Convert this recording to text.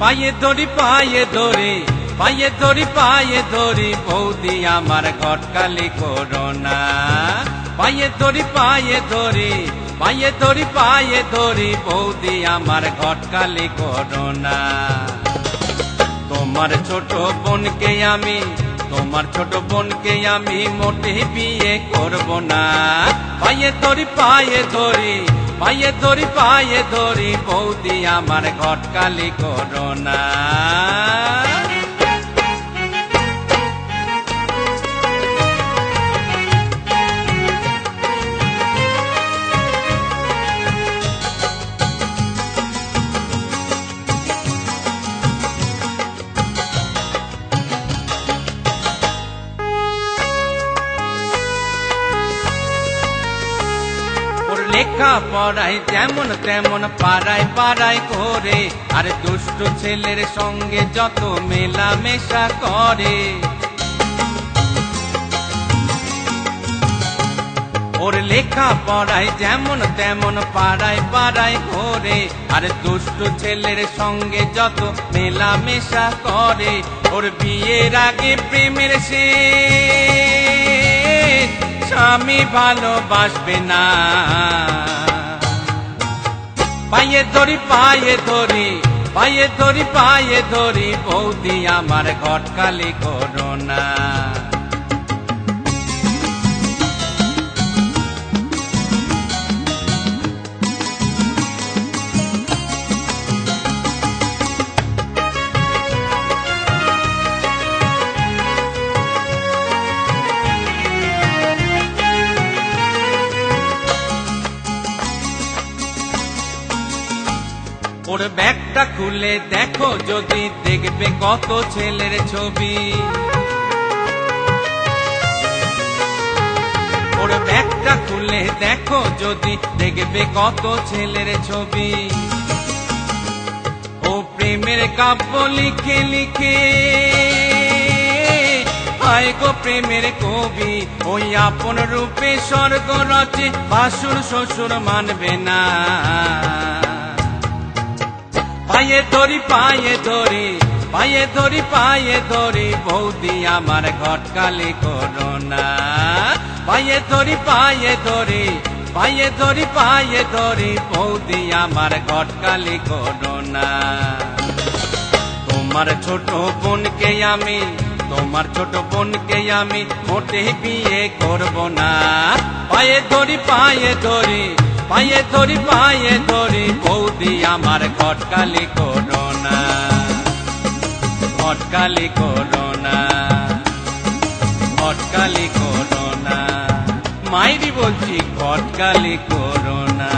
পায়ে ধরি পায়ে ধরি পায়ে ধরি পায়ে ধরি বৌদি আমার ঘটকালি করোনা পায়ে ধরি পায়ে ধরি পায়ে ধরি পায়ে ধরি বৌদি আমার ঘটকালি করোনা তোমার ছোট বোনকে আমি তোমার ছোট বোনকে আমি মোটে বিয়ে করব না পায়ে ধরি পায়ে ধরি পায়ে ধরি পায়ে ধরি বৌদি আমার ঘটকালি করোনা লেখা পড়ায় যেমন তেমন পাড়ায় পাড়ায় করে আর দুষ্ট ছেলের সঙ্গে যত মেলামেশা করে ওর লেখা পড়ায় যেমন তেমন পাড়ায় পাড়ায় করে আর দুষ্ট ছেলের সঙ্গে যত মেলামেশা করে ওর বিয়ের আগে প্রেমের শেষ স্বামী ভালোবাসবে না পায়ে ধরি পায়ে ধরি পায়ে ধরি পায়ে ধরি বৌদি আমার ঘটকালি করোনা ওর ব্যাগটা খুলে দেখো যদি দেখবে কত ছেলের ছবি ওর ব্যাগটা খুলে দেখো যদি দেখবে কত ছেলের ছবি ও প্রেমের কাব্য লিখে লিখে হায় গো প্রেমের কবি ওই আপন রূপে স্বর্গ রচে ভাসুর শ্বশুর মানবে না পায়ে ধরি পায়ে ধরি পায়ে ধরি পায়ে ধরি বৌদি আমার ঘটকালি করোনা পায়ে ধরি পায়ে ধরি পায়ে ধরি পায়ে ধরি বৌদি আমার ঘটকালি করোনা তোমার ছোট বোনকে আমি তোমার ছোট বোনকে আমি মোটে বিয়ে করব না পায়ে ধরি পায়ে ধরি পায়ে ধরি পায়ে ধরি বৌদি আমার ঘটকালি করোনা ঘটকালি করোনা ঘটকালি করোনা মাইরি বলছি ঘটকালি করোনা।